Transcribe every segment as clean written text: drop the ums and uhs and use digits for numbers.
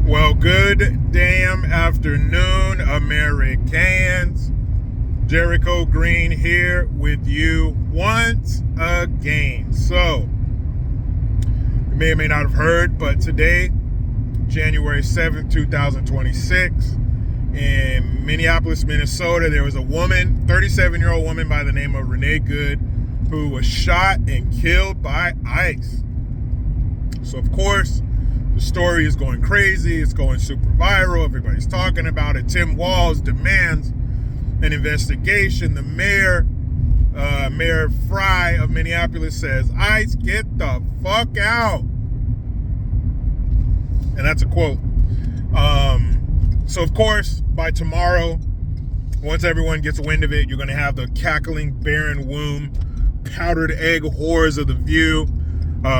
Well, good damn afternoon, Americans. Jericho Green here with you once again. So, you may or may not have heard, but today, January 7th, 2026, in Minneapolis, Minnesota, there was a woman, 37-year-old woman by the name of Renee Good, who was shot and killed by ICE. So, of course, the story is going crazy. It's going super viral. Everybody's talking about it. Tim Walz demands an investigation. The mayor, Mayor Fry of Minneapolis, says, ICE, get the fuck out. And that's a quote. So, of course, by tomorrow, once everyone gets wind of it, you're going to have the cackling, barren womb, powdered egg whores of The View,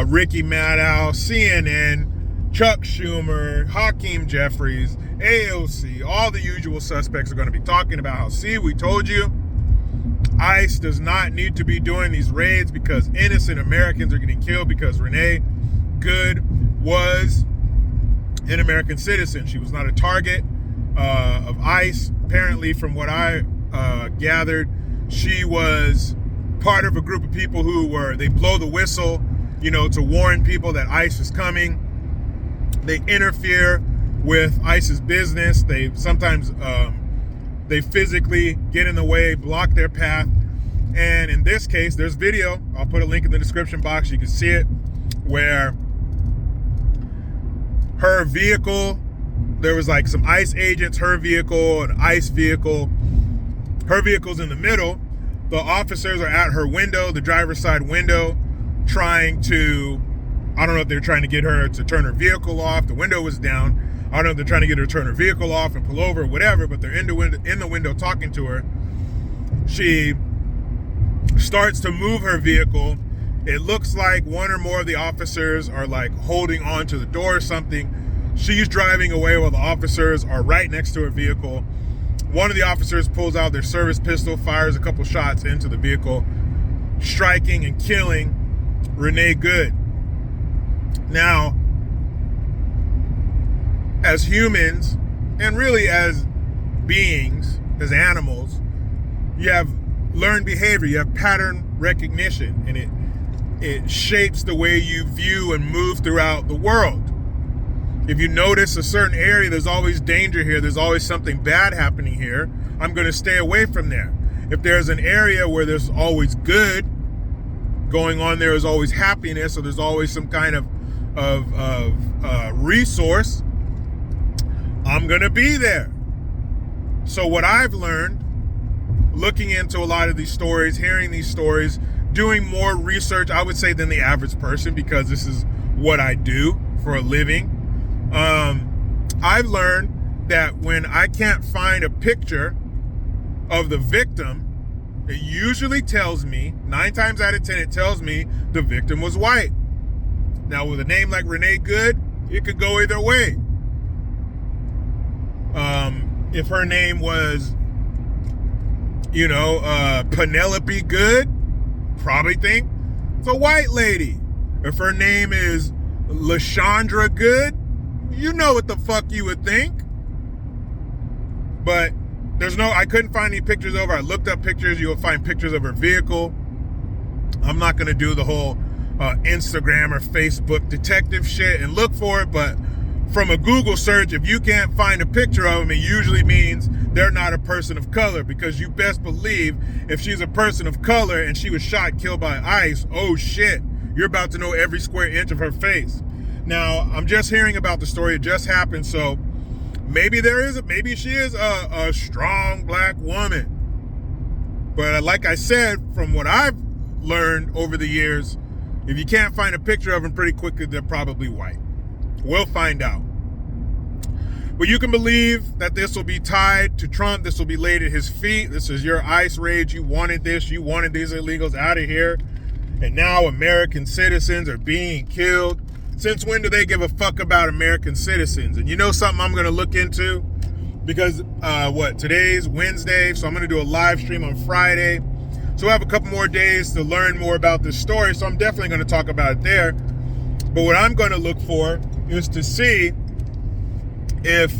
Ricky Maddow, CNN, Chuck Schumer, Hakeem Jeffries, AOC, all the usual suspects are going to be talking about how, see, we told you, ICE does not need to be doing these raids because innocent Americans are getting killed because Renee Good was an American citizen. She was not a target of ICE. Apparently, from what I gathered, she was part of a group of people who they blow the whistle, to warn people that ICE is coming. They interfere with ICE's business. They sometimes they physically get in the way, block their path. And in this case, there's video. I'll put a link in the description box. You can see it, where her vehicle, there was like some ICE agents, her vehicle, an ICE vehicle. Her vehicle's in the middle. The officers are at her window, the driver's side window, trying to, I don't know if they're trying to get her to turn her vehicle off. The window was down. I don't know if they're trying to get her to turn her vehicle off and pull over or whatever, but they're in the window talking to her. She starts to move her vehicle. It looks like one or more of the officers are like holding on to the door or something. She's driving away while the officers are right next to her vehicle. One of the officers pulls out their service pistol, fires a couple shots into the vehicle, striking and killing Renee Good. Now, as humans, and really as beings, as animals, you have learned behavior, you have pattern recognition, and it shapes the way you view and move throughout the world. If you notice a certain area, there's always danger here, there's always something bad happening here, I'm going to stay away from there. If there's an area where there's always good going on, there is always happiness, or there's always some kind of resource, I'm going to be there. So what I've learned, looking into a lot of these stories, hearing these stories, doing more research, I would say, than the average person, because this is what I do for a living. I've learned that when I can't find a picture of the victim, it usually tells me, 9 times out of 10, it tells me the victim was white. Now, with a name like Renee Good, it could go either way. If her name was, Penelope Good, probably think it's a white lady. If her name is LaShondra Good, you know what the fuck you would think. But I couldn't find any pictures of her. I looked up pictures. You'll find pictures of her vehicle. I'm not going to do the whole Instagram or Facebook detective shit and look for it, but from a Google search, if you can't find a picture of them, it usually means they're not a person of color, because you best believe if she's a person of color and she was shot and killed by ICE, oh shit, you're about to know every square inch of her face. Now, I'm just hearing about the story. It just happened, so maybe she is a strong black woman. But like I said, from what I've learned over the years, if you can't find a picture of them pretty quickly, they're probably white. We'll find out. But you can believe that this will be tied to Trump. This will be laid at his feet. This is your ICE raid. You wanted this. You wanted these illegals out of here. And now American citizens are being killed. Since when do they give a fuck about American citizens? And you know something I'm going to look into? Because, today's Wednesday, so I'm going to do a live stream on Friday. So I have a couple more days to learn more about this story, so I'm definitely going to talk about it there. But what I'm going to look for is to see if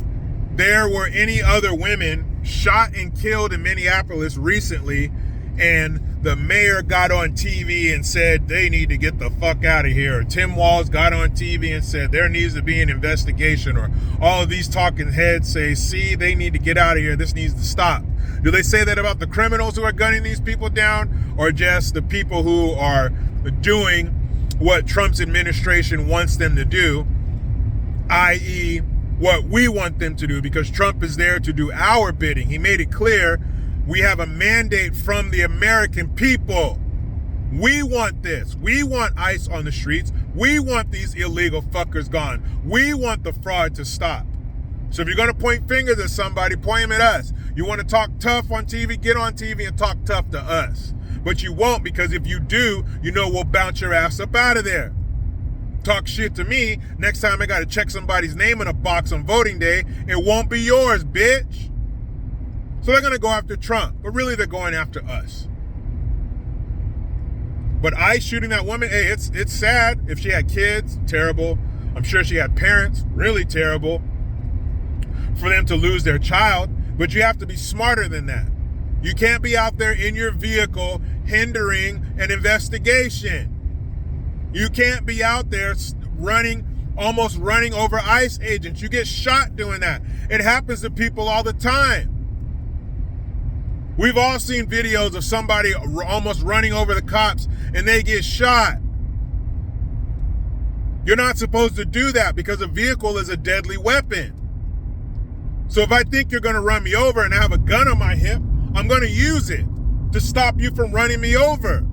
there were any other women shot and killed in Minneapolis recently, and the mayor got on TV and said they need to get the fuck out of here, or Tim Walz got on TV and said there needs to be an investigation, or all of these talking heads say, see, they need to get out of here, this needs to stop. Do they say that about the criminals who are gunning these people down, or just the people who are doing what Trump's administration wants them to do, i.e., what we want them to do, because Trump is there to do our bidding? He made it clear we have a mandate from the American people. We want this. We want ICE on the streets. We want these illegal fuckers gone. We want the fraud to stop. So if you're going to point fingers at somebody, point them at us. You want to talk tough on TV, get on TV and talk tough to us. But you won't, because if you do, you know we'll bounce your ass up out of there. Talk shit to me, next time I got to check somebody's name in a box on voting day, it won't be yours, bitch. So they're going to go after Trump, but really they're going after us. But ICE shooting that woman, hey, it's sad. If she had kids, terrible. I'm sure she had parents, really terrible. For them to lose their child, but you have to be smarter than that. You can't be out there in your vehicle hindering an investigation. You can't be out there almost running over ICE agents. You get shot doing that. It happens to people all the time. We've all seen videos of somebody almost running over the cops and they get shot. You're not supposed to do that because a vehicle is a deadly weapon. So if I think you're going to run me over and I have a gun on my hip, I'm going to use it to stop you from running me over.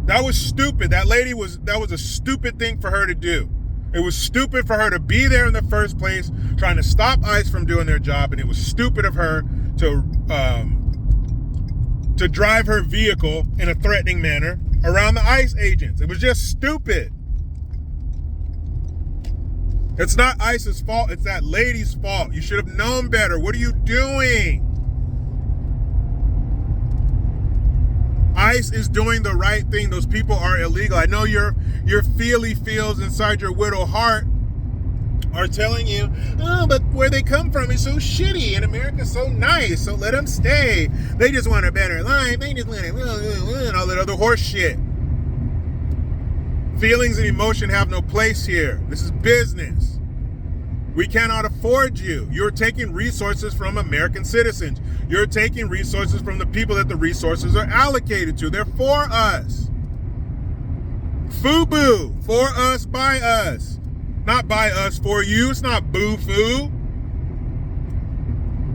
That was stupid. That was a stupid thing for her to do. It was stupid for her to be there in the first place, trying to stop ICE from doing their job, and it was stupid of her to drive her vehicle in a threatening manner around the ICE agents. It was just stupid. It's not ICE's fault. It's that lady's fault. You should have known better. What are you doing? ICE is doing the right thing. Those people are illegal. I know your feely feels inside your widow heart are telling you, oh, but where they come from is so shitty and America's so nice, so let them stay. They just want a better life. They just want it, all that other horse shit. Feelings and emotion have no place here. This is business. We cannot afford you. You're taking resources from American citizens. You're taking resources from the people that the resources are allocated to. They're for us. FUBU. For us, by us. Not by us, for you. It's not boo-foo.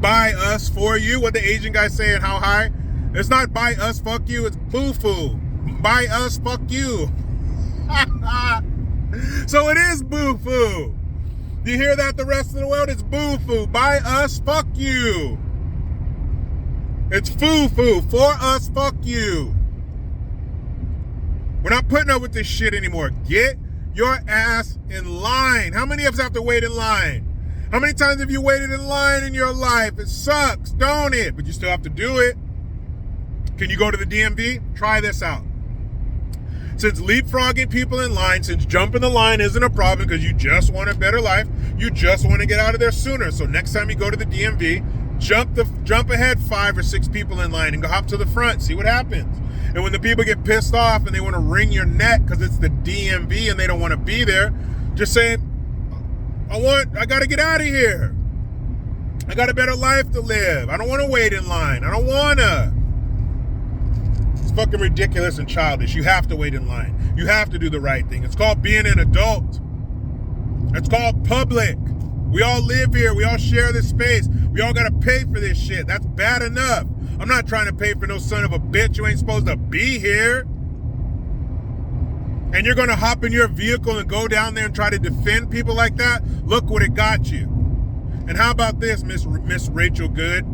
By us, for you. What the Asian guy saying, how high? It's not by us, fuck you. It's boo-foo. By us, fuck you. So it is boo-foo. You hear that, the rest of the world? It's boo-foo. By us, fuck you. It's foo-foo. For us, fuck you. We're not putting up with this shit anymore. Get your ass in line. How many of us have to wait in line? How many times have you waited in line in your life? It sucks, don't it? But you still have to do it. Can you go to the DMV? Try this out. Since leapfrogging people in line, since jumping the line isn't a problem because you just want a better life, you just want to get out of there sooner. So next time you go to the DMV, jump ahead 5 or 6 people in line and go hop to the front, see what happens. And when the people get pissed off and they want to wring your neck because it's the DMV and they don't want to be there, just say, I got to get out of here. I got a better life to live. I don't want to wait in line. I don't want to. It's fucking ridiculous and childish. You have to wait in line. You have to do the right thing. It's called being an adult. It's called public. We all live here. We all share this space. We all got to pay for this shit. That's bad enough. I'm not trying to pay for no son of a bitch who ain't supposed to be here. And you're going to hop in your vehicle and go down there and try to defend people like that? Look what it got you. And how about this, Miss Rachel Good?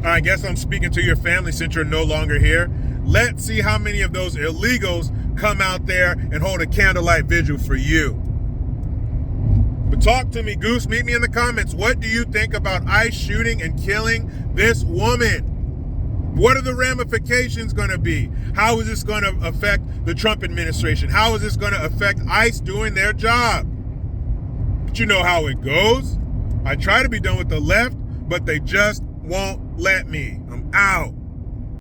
I guess I'm speaking to your family since you're no longer here. Let's see how many of those illegals come out there and hold a candlelight vigil for you. But talk to me, Goose. Meet me in the comments. What do you think about ICE shooting and killing this woman? What are the ramifications going to be? How is this going to affect the Trump administration? How is this going to affect ICE doing their job? But you know how it goes. I try to be done with the left, but they just won't let me. I'm out.